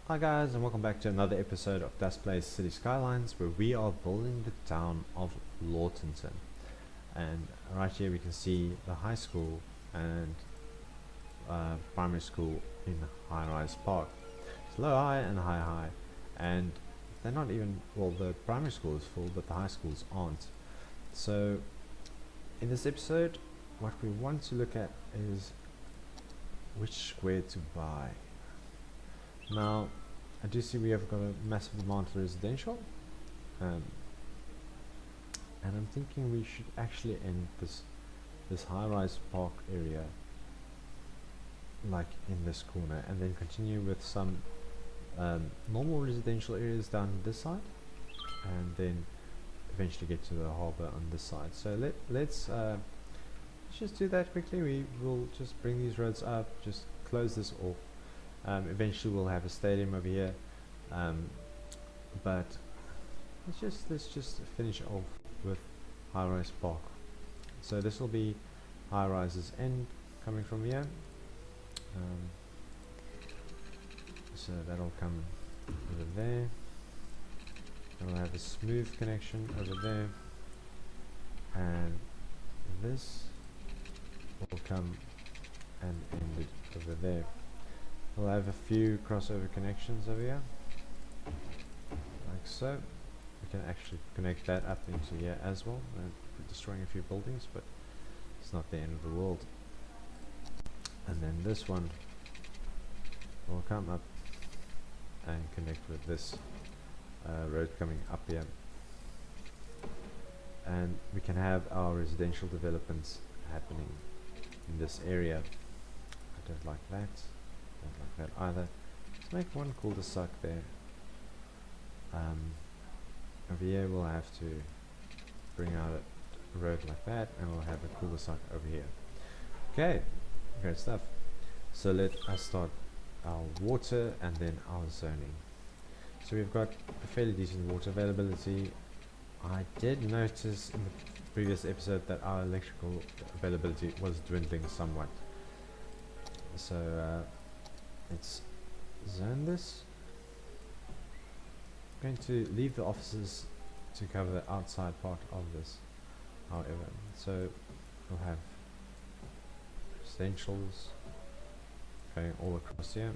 Hi guys, and welcome back to another episode of Display City Skylines, where we are building the town of Lortinton. And right here we can see the high school and primary school in High Rise Park. It's low high and high high, and they're not even, well, the primary school is full, but the high schools aren't. So in this episode, what we want to look at is which square to buy. Now, I do see we have got a massive amount of residential, um, and I'm thinking we should actually end this high-rise park area like in this corner, and then continue with some normal residential areas down this side, and then eventually get to the harbor on this side. So let's just do that quickly. We will just bring these roads up, just close this off. Eventually we'll have a stadium over here, but let's just finish off with High Rise Park. So this will be High Rise's end coming from here. So that'll come over there. We'll have a smooth connection over there, and this will come and end it over there. We'll have a few crossover connections over here, like so. We can actually connect that up into here as well, destroying a few buildings, but it's not the end of the world. And then this one will come up and connect with this road coming up here, and we can have our residential developments happening in this area. I don't like that. Don't like that either. Let's make one cul-de-sac there. Over here we'll have to bring out a road like that, and we'll have a cul-de-sac over here. Okay, great stuff. So let us start our water and then our zoning. So we've got a fairly decent water availability. I did notice in the previous episode that our electrical availability was dwindling somewhat. So let's zone this. I'm going to leave the offices to cover the outside part of this, however. So we'll have residentials going all across here.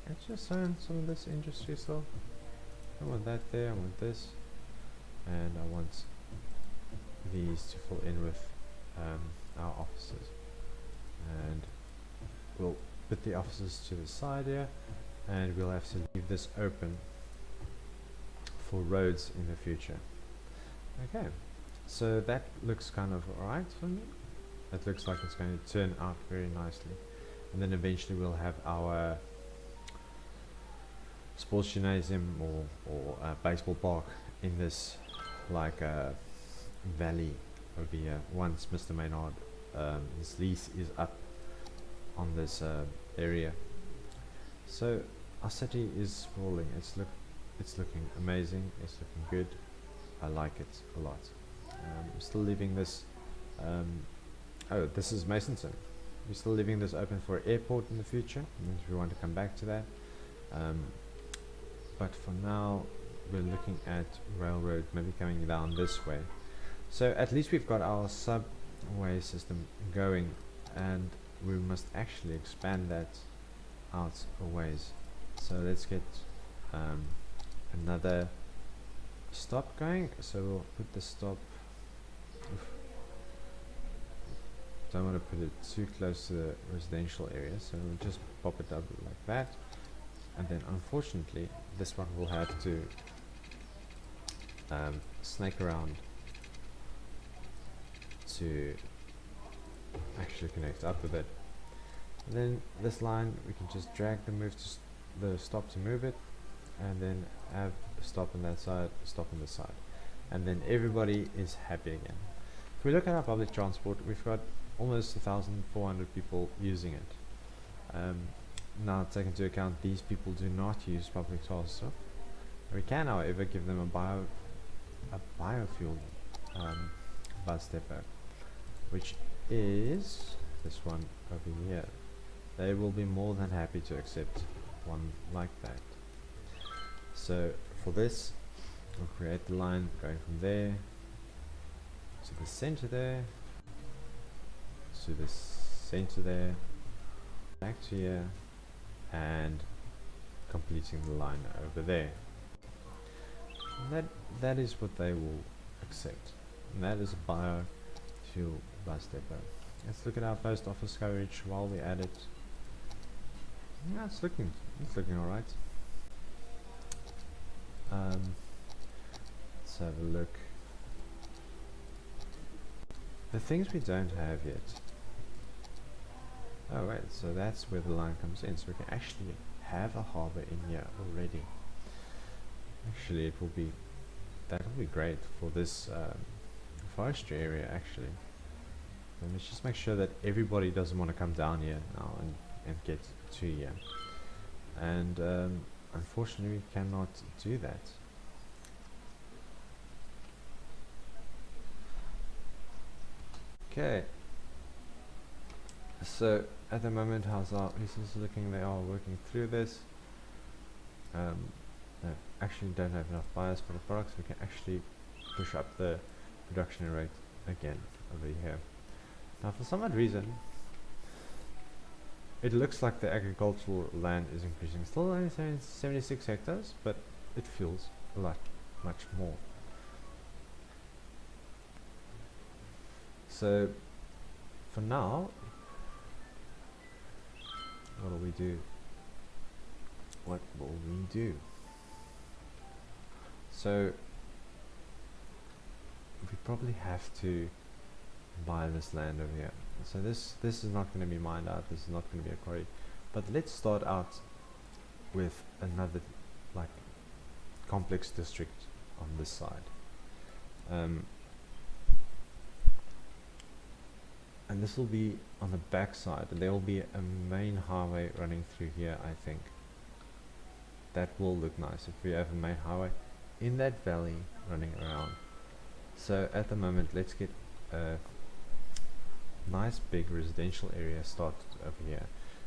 Let's just zone some of this industry still. I want that there, I want this, and I want these to fill in with our offices. And we'll put the offices to the side here, and we'll have to leave this open for roads in the future. Okay, so that looks kind of alright for me. It looks like it's going to turn out very nicely, and then eventually we'll have our sports gymnasium or baseball park in this like valley over here once Mr. Maynard his lease is up on this area. So our city is sprawling. It's looking amazing. It's looking good. I like it a lot. I'm still leaving this. Oh, this is Masonton. We're still leaving this open for airport in the future, if we want to come back to that. But for now, we're looking at railroad maybe coming down this way. So at least we've got our subway system going, and we must actually expand that out a ways. So let's get another stop going. So we'll put the stop. Don't want to put it too close to the residential area, so we'll just pop it up like that. And then unfortunately this one will have to snake around to actually connect up with it. And then this line we can just drag the stop to move it, and then have a stop on that side, stop on this side, and then everybody is happy again. If we look at our public transport, we've got almost 1,400 people using it. Now take into account these people do not use public transport. We can, however, give them a biofuel bus depot, which is this one over here. They will be more than happy to accept one like that. So for this, we'll create the line going from there to the center there, to the center there, back to here, and completing the line over there. And that is what they will accept. And that is a biofuel bus depot. Let's look at our post office coverage while we add it. Yeah, it's looking alright. Let's have a look. The things we don't have yet. Oh wait, so that's where the line comes in. So we can actually have a harbour in here already. Actually, that will be great for this forestry area actually. And let's just make sure that everybody doesn't want to come down here now and get to here. And unfortunately we cannot do that. Okay. So at the moment, how's our resources looking? They are working through this. No, actually don't have enough buyers for the products. We can actually push up the production rate again over here. Now for some odd reason, it looks like the agricultural land is increasing. Still only 76 hectares, but it feels a lot, much more. So for now, what will we do? What will we do? So we probably have to buy this land over here. So this is not going to be mined out. This is not going to be a quarry. But let's start out with another like complex district on this side. And this will be on the back side, and there will be a main highway running through here, I think. That will look nice if we have a main highway in that valley running around. So at the moment, let's get a nice big residential area started over here,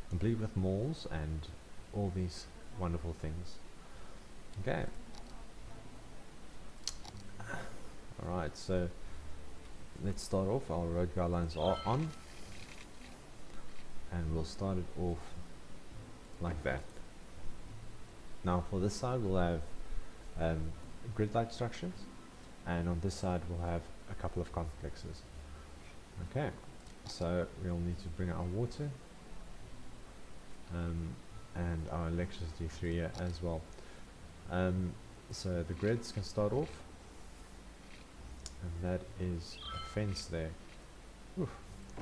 complete with malls and all these wonderful things. Okay. Alright, so let's start off. Our road guidelines are on, and we'll start it off like that. Now for this side we'll have grid light structures, and on this side we'll have a couple of complexes. Okay, so we'll need to bring our water and our electricity through here as well. So the grids can start off, and that is a fence there. Oof.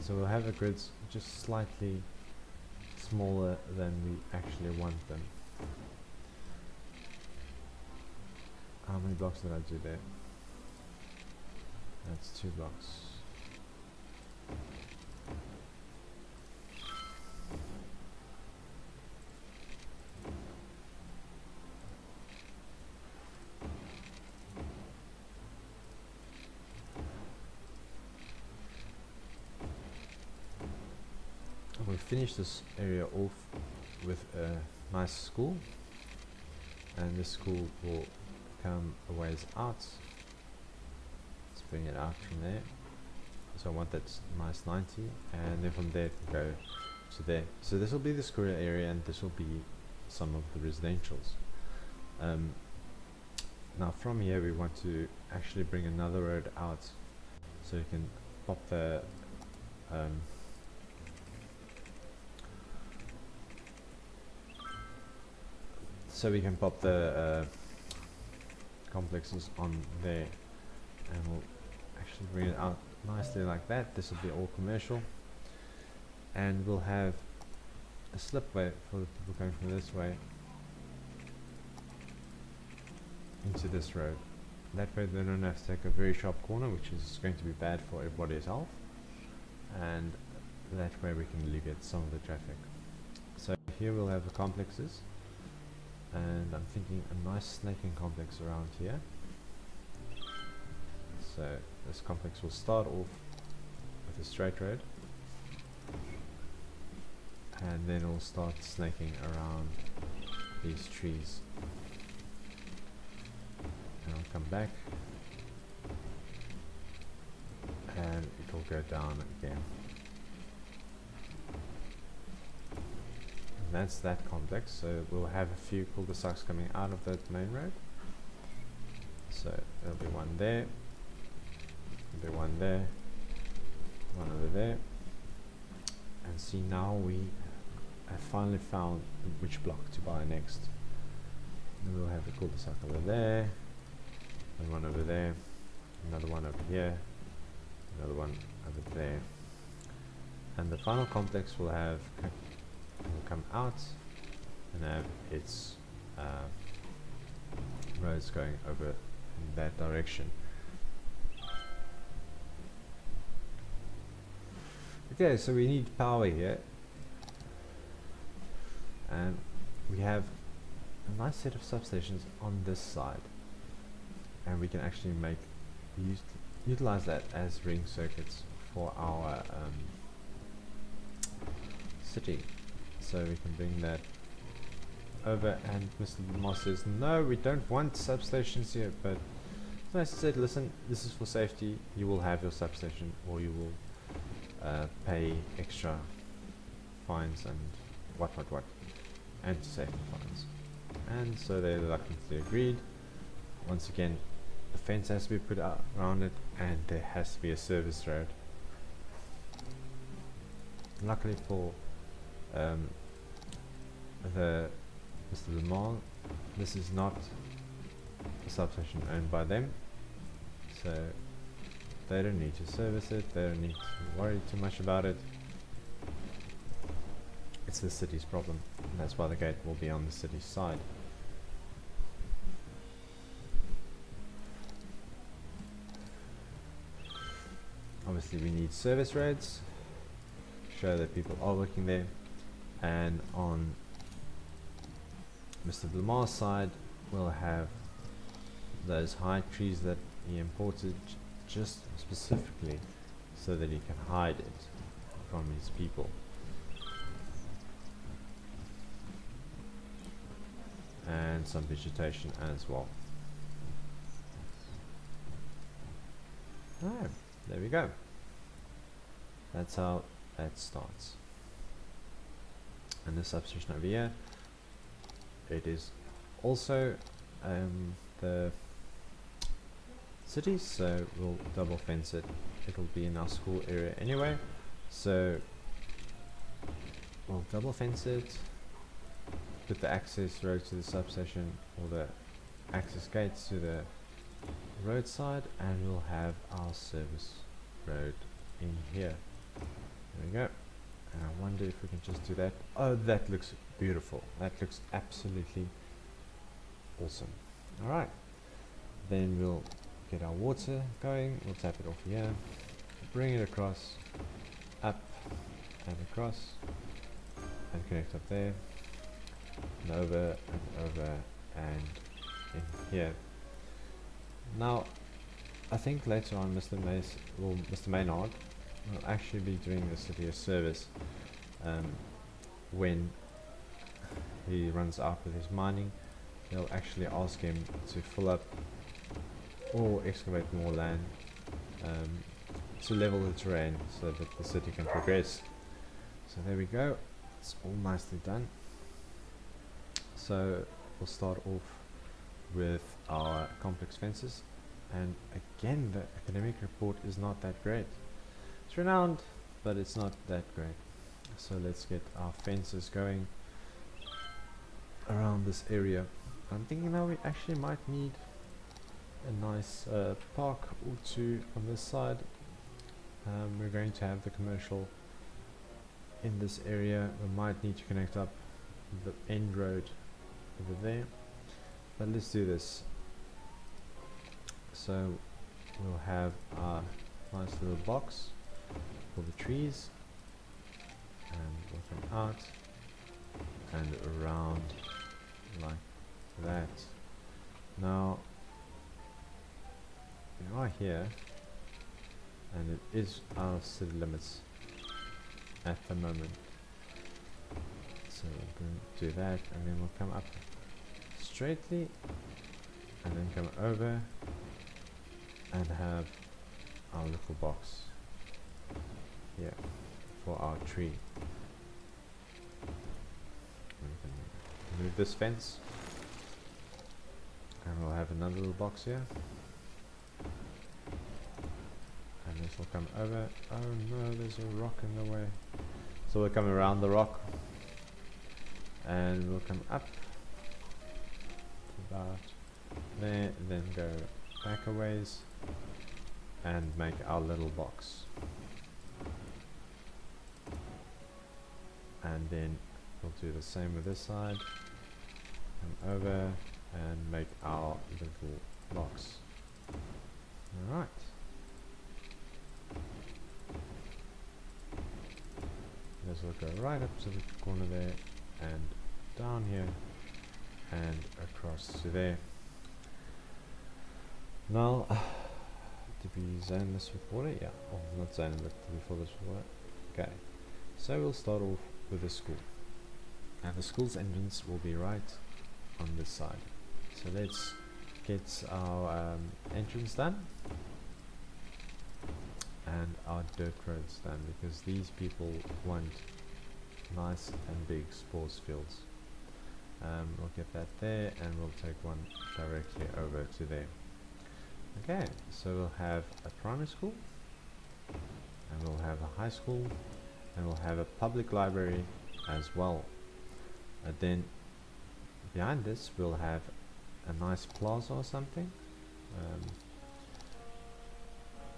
So we'll have the grids just slightly smaller than we actually want them. How many blocks did I do there? That's 2 blocks. We'll finish this area off with a nice school, and this school will come a ways out. Let's bring it out from there. So I want that nice 90, and then from there it can go to there. So this will be the school area, and this will be some of the residentials. Now from here we want to actually bring another road out, so you can pop the complexes on there, and we'll actually bring it out nicely like that. This will be all commercial, and we'll have a slipway for the people going from this way into this road. That way they don't have to take a very sharp corner, which is going to be bad for everybody's health, and that way we can alleviate some of the traffic. So here we'll have the complexes, and I'm thinking a nice snaking complex around here. So this complex will start off with a straight road, and then we'll start snaking around these trees. and I'll come back and it will go down again. And that's that complex. So we'll have a few cul-de-sacs coming out of that main road. So there'll be one there, there'll be one there, one over there. And see, now we have finally found which block to buy next. And we'll have a cul-de-sac over there, and one over there, another one over here, another one over there. And the final complex will have will come out and have its roads going over in that direction. Okay, so we need power here, and we have a nice set of substations on this side, and we can actually utilize that as ring circuits for our city. So we can bring that over, and Mr. Moss says, no, we don't want substations here, but I said, listen, this is for safety, you will have your substation, or you will pay extra fines and what, and safety fines. And so they reluctantly agreed. Once again, the fence has to be put out around it, and there has to be a service road. Luckily for the Mr. Lamar, this is not a substation owned by them, so they don't need to service it, they don't need to worry too much about it. It's the city's problem, and that's why the gate will be on the city's side. Obviously we need service roads, show that people are working there, and on Mr. Lamar's side we'll have those high trees that he imported just specifically so that he can hide it from his people. And some vegetation as well. Alright, there we go. That's how that starts. And the substation over here, it is also the city, so we'll double fence it. It'll be in our school area anyway, so we'll double fence it, put the access road to the substation, or the access gates to the roadside, and we'll have our service road in here. There we go. And I wonder if we can just do that. Oh, that looks beautiful. That looks absolutely awesome. Alright, then we'll get our water going. We'll tap it off here, bring it across, up and across, and connect up there, and over and over and in here. Now I think later on Mr. Maynard will actually be doing the city a service when he runs out with his mining. They'll actually ask him to fill up or excavate more land to level the terrain so that the city can progress. So there we go, it's all nicely done. So we'll start off with our complex fences, and again the academic report is not that great. It's renowned, but it's not that great. So let's get our fences going around this area. I'm thinking now we actually might need a nice park or two on this side. We're going to have the commercial in this area. We might need to connect up the end road over there, but let's do this. So we'll have our nice little box for the trees, and we'll come out and around like that. Now we are here, and it is our city limits at the moment, so we're going to do that, and then we'll come up straightly and then come over and have our little box here for our tree. We can move this fence, and we'll have another little box here, and this will come over. Oh no, there's a rock in the way, so we'll come around the rock, and we'll come up to about there, then go back a ways and make our little box, and then we'll do the same with this side, come over and make our little box. Alright, this will go right up to the corner there and down here and across to there. Now, did we zone this with water? Yeah, oh, not zone, but did we fill this with water? Okay, so we'll start off with the school. And the school's entrance will be right on this side. So let's get our entrance done and our dirt roads done, because these people want nice and big sports fields. We'll get that there, and we'll take one directly over to there. Okay, so we'll have a primary school, and we'll have a high school, and we'll have a public library as well. And then behind this we'll have a nice plaza or something.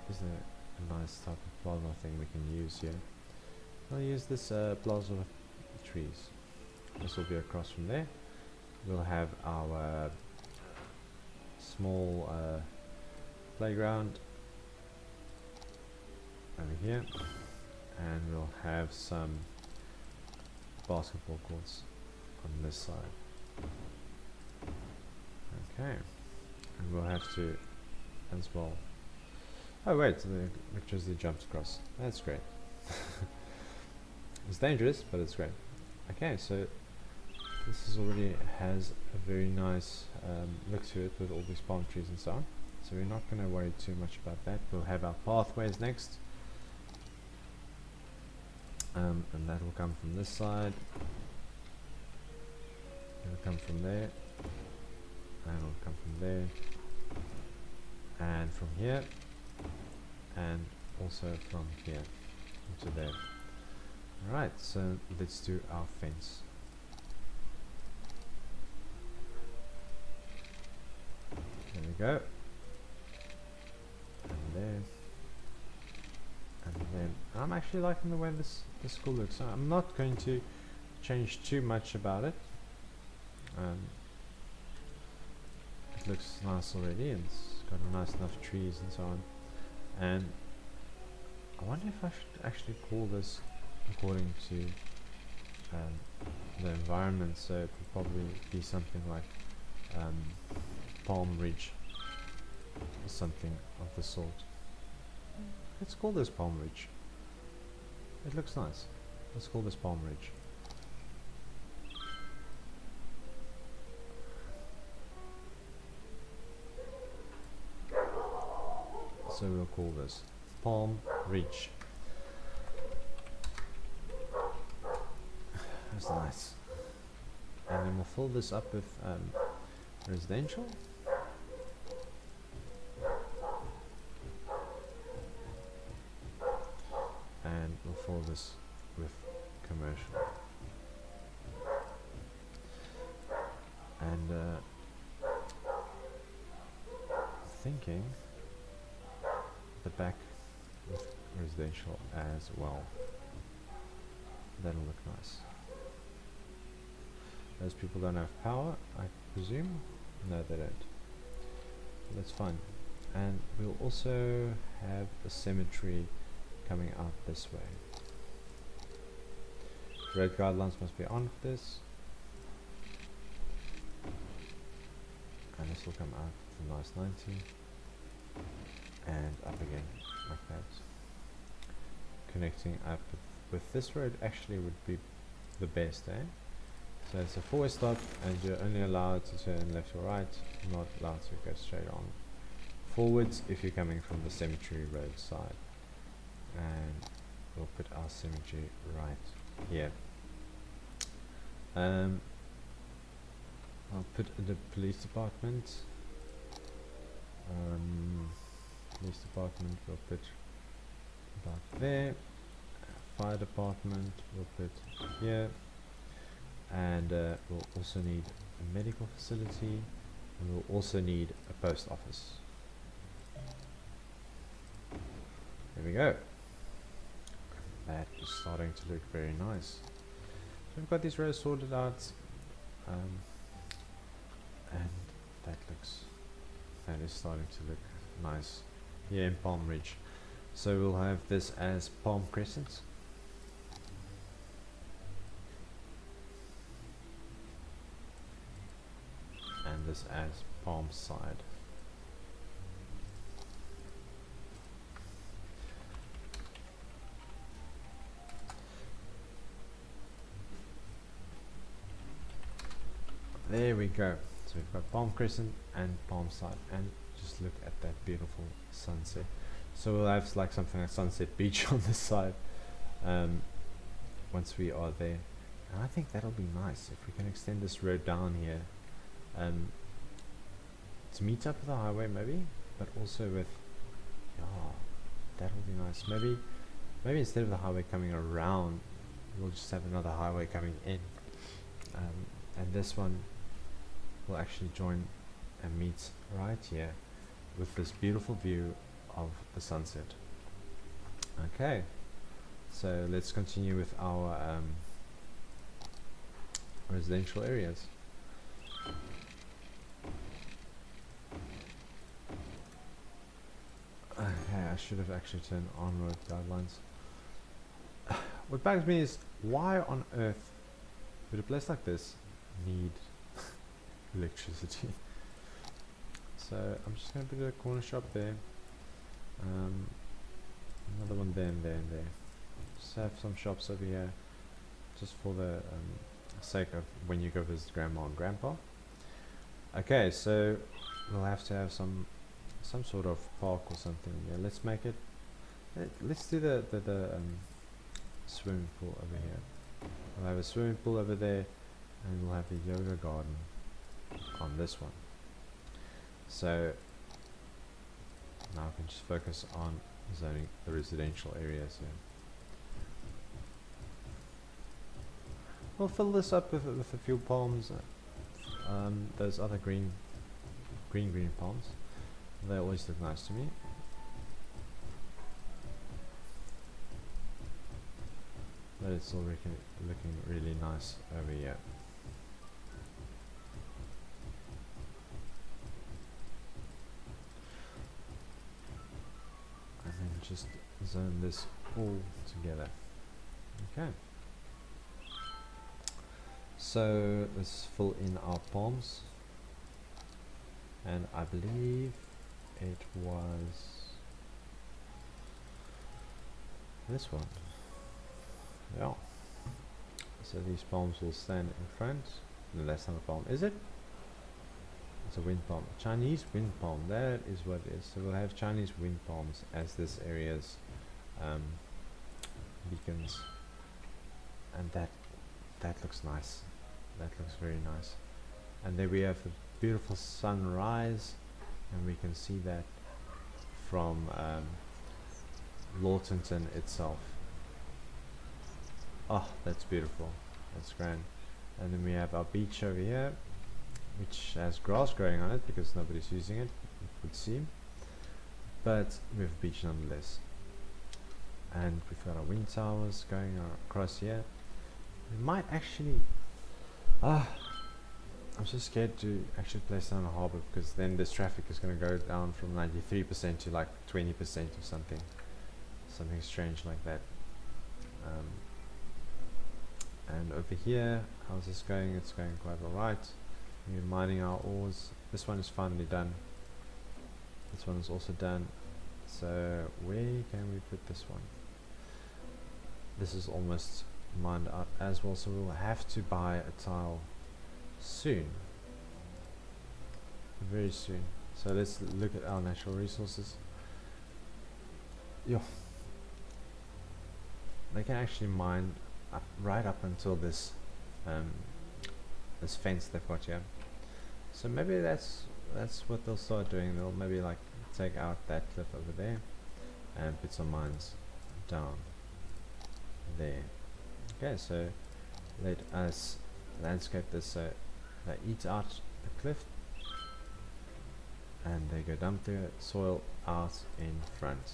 Is there a nice type of plaza thing we can use here? We'll use this plaza with trees. This will be across from there. We'll have our small playground over here, and we'll have some basketball courts on this side. Okay, and we'll have to as well. Oh wait, so the electricity jumps across. That's great. It's dangerous, but it's great. Okay, so this is already has a very nice look to it with all these palm trees and so on. So we're not going to worry too much about that. We'll have our pathways next. And that will come from this side. It'll come from there. And it'll come from there. And from here. And also from here to there. Alright, so let's do our fence. There we go. And there. And then I'm actually liking the way this school looks. So I'm not going to change too much about it. It looks nice already, and it's got nice enough trees and so on. And I wonder if I should actually call this according to the environment, so it would probably be something like Palm Ridge or something of the sort. Let's call this Palm Ridge. It looks nice. Let's call this Palm Ridge. So we'll call this Palm Ridge. That's nice. And then we'll fill this up with residential. And we'll fill this with commercial. And thinking the back with residential as well. That'll look nice. Those people don't have power, I presume? No, they don't. That's fine. And we'll also have a cemetery coming out this way. Road guidelines must be on for this. And this will come out with a nice 90. And up again, like that. Connecting up with this road actually would be the best, eh? So it's a four-way stop, and you're only allowed to turn left or right, not allowed to go straight on. Forwards if you're coming from the cemetery road side. And we'll put our cemetery right here. I'll put the police department. Police department we'll put about there. Fire department we'll put here. And we'll also need a medical facility. And we'll also need a post office. There we go. That is starting to look very nice. So we've got these rows sorted out, and that is starting to look nice here in Palm Ridge. So we'll have this as Palm Crescent. And this as Palm Side. There we go. So we've got Palm Crescent and Palm Side, and just look at that beautiful sunset. So we'll have like something like Sunset Beach on this side once we are there, and I think that'll be nice if we can extend this road down here to meet up with the highway maybe, but also with that'll be nice. Maybe instead of the highway coming around, we'll just have another highway coming in, and this one will actually join and meet right here with this beautiful view of the sunset. Okay, so let's continue with our residential areas. Okay, I should have actually turned on road guidelines. What bugs me is, why on earth would a place like this need electricity? So I'm just going to put a corner shop there, another one there and there and there. Just have some shops over here just for the sake of when you go visit grandma and grandpa. Okay, so we'll have to have some sort of park or something. Yeah, let's make it, let's do the swimming pool over here. We'll have a swimming pool over there, and we'll have the yoga garden on this one. So now I can just focus on zoning the residential areas here. We'll fill this up with a few palms, those other green palms. They always look nice to me. But it's all looking really nice over here. And then just zone this all together. Okay. So let's fill in our palms. And I believe it was this one. Yeah. So these palms will stand in front. No, that's not a palm, is it? It's a wind palm. Chinese wind palm. That is what it is. So we'll have Chinese wind palms as this area's beacons, and that looks nice. That looks very nice. And there we have the beautiful sunrise, and we can see that from Lortinton itself. Oh, that's beautiful. That's grand. And then we have our beach over here, which has grass growing on it because nobody's using it, it would seem. But we have a beach nonetheless. And we've got our wind towers going across here. We might actually... I'm so scared to actually place down a harbour, because then this traffic is going to go down from 93% to like 20% or something. Something strange like that. And over here, how's this going? It's going quite alright. We're mining our ores. This one is finally done. This one is also done. So where can we put this one? This is almost mined out as well, so we'll have to buy a tile soon, very soon. So let's look at our natural resources. Yo, they can actually mine right up until this this fence they've got here. So maybe that's what they'll start doing. They'll maybe like take out that cliff over there and put some mines down there. Okay, so let us landscape this so they eat out the cliff and they go dump their soil out in front.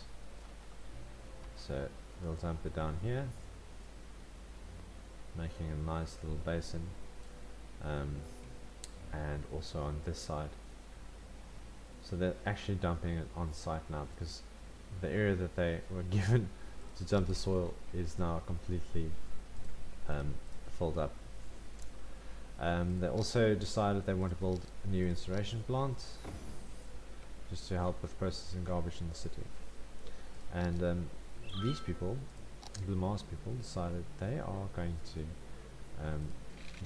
So we'll dump it down here, making a nice little basin, and also on this side. So they're actually dumping it on site now, because the area that they were given to dump the soil is now completely filled up. They also decided they want to build a new incineration plant just to help with processing garbage in the city. And these people, the Mars people, decided they are going to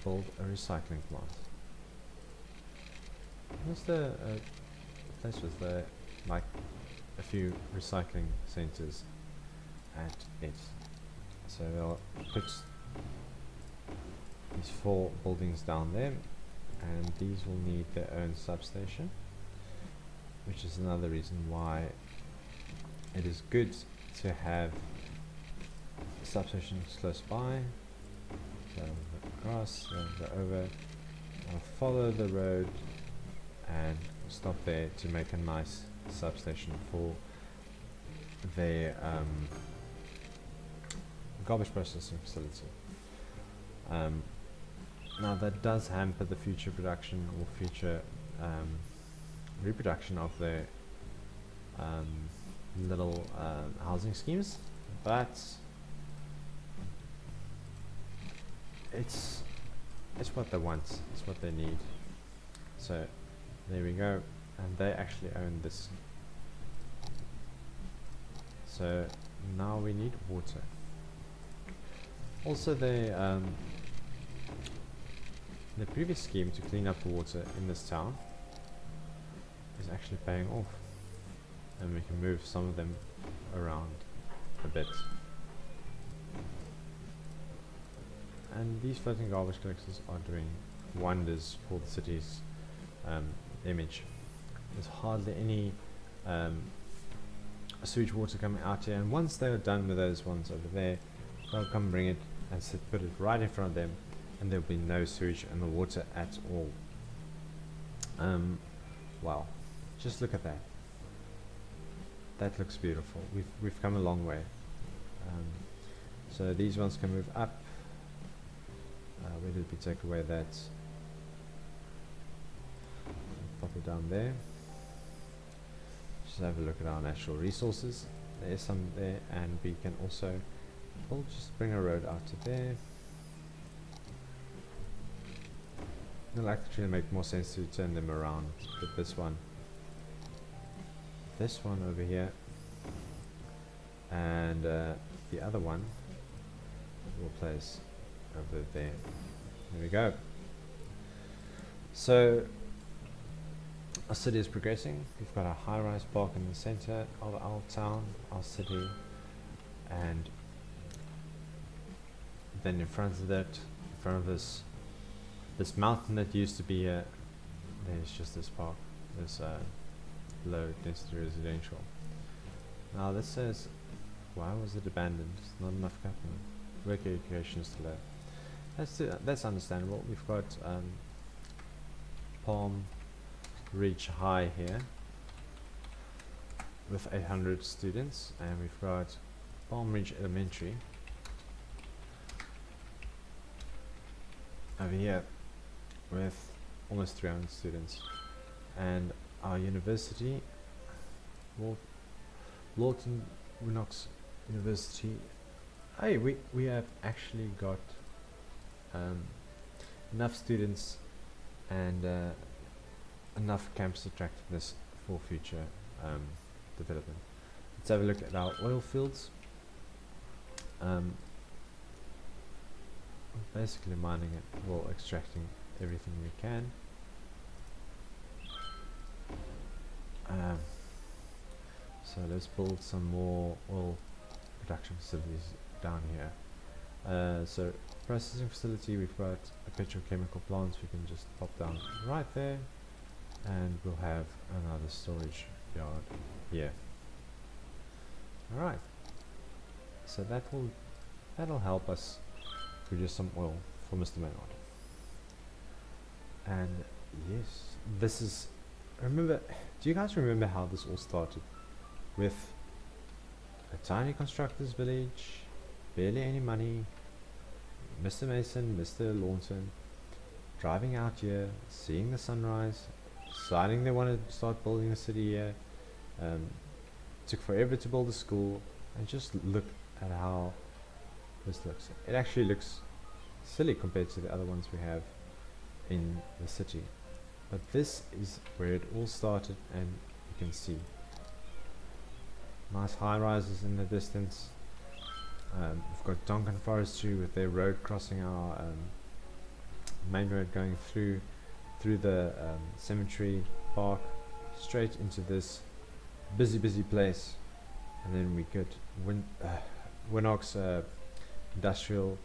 build a recycling plant. What's the place was there? Like a few recycling centers at it. So they'll put these 4 buildings down there, and these will need their own substation, which is another reason why it is good to have substations close by. Go across, go over, follow the road and stop there to make a nice substation for their garbage processing facility. Now that does hamper the future production or future reproduction of their little housing schemes, but it's what they want, it's what they need. So there we go, and they actually own this. So now we need water. Also the previous scheme to clean up the water in this town is actually paying off, and we can move some of them around a bit. And these floating garbage collectors are doing wonders for the city's image. There's hardly any sewage water coming out here, and once they are done with those ones over there, they'll come bring it and put it right in front of them, and there'll be no sewage in the water at all. Wow, just look at that. That looks beautiful. We've come a long way. So these ones can move up. Where did we take away that? Pop it down there. Just have a look at our natural resources. There's some there, and we can also, we'll just bring a road out to there. It'll actually make more sense to turn them around with this one over here, and the other one we'll place over there. There we go. So our city is progressing. We've got a high-rise park in the center of our town, our city, and then in front of that, in front of this mountain that used to be here, there's just this park, this low density residential. Now this says, why was it abandoned? There's not enough capital. Work education is too low. That's understandable. We've got Palm Ridge High here with 800 students, and we've got Palm Ridge Elementary over here with almost 300 students, and our university, Lortinton University. Hey, we have actually got enough students and enough campus attractiveness for future development. Let's have a look at our oil fields. basically mining it, well, extracting everything we can. Um, so let's build some more oil production facilities down here. So processing facility, we've got a petrochemical plant, we can just pop down right there, and we'll have another storage yard here. Alright, so that'll help us produce some oil for Mr. Maynard. And yes, this is, remember, do you guys remember how this all started? With a tiny constructor's village, barely any money, Mr. Mason, Mr. Lortinton, driving out here, seeing the sunrise, deciding they wanted to start building a city here. Took forever to build a school, and just look at how this looks. It actually looks silly compared to the other ones we have in the city, but this is where it all started, and you can see nice high rises in the distance. We've got Donkin Forestry with their road crossing our main road going through the cemetery park straight into this busy place. And then we get Winox Industrial,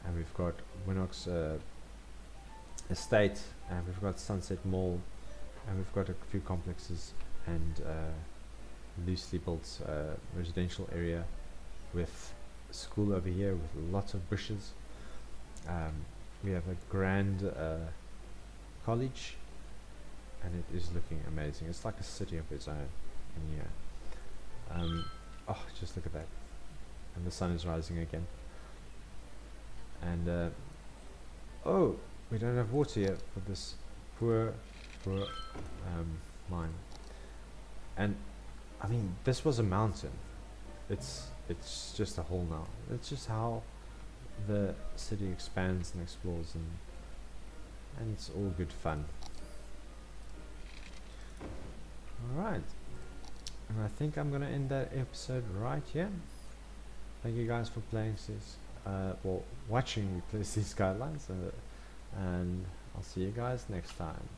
and we've got Winox Estate, and we've got Sunset Mall, and we've got a few complexes and loosely built residential area with school over here with lots of bushes. We have a grand college, and it is looking amazing. It's like a city of its own in here. Oh, just look at that, and the sun is rising again. And oh, we don't have water yet for this poor mine. And I mean, this was a mountain. It's just a hole now. It's just how the city expands and explores, and it's all good fun. Alright, and I think I'm gonna end that episode right here. Thank you guys for playing this, well, watching me play these Skylines, and I'll see you guys next time.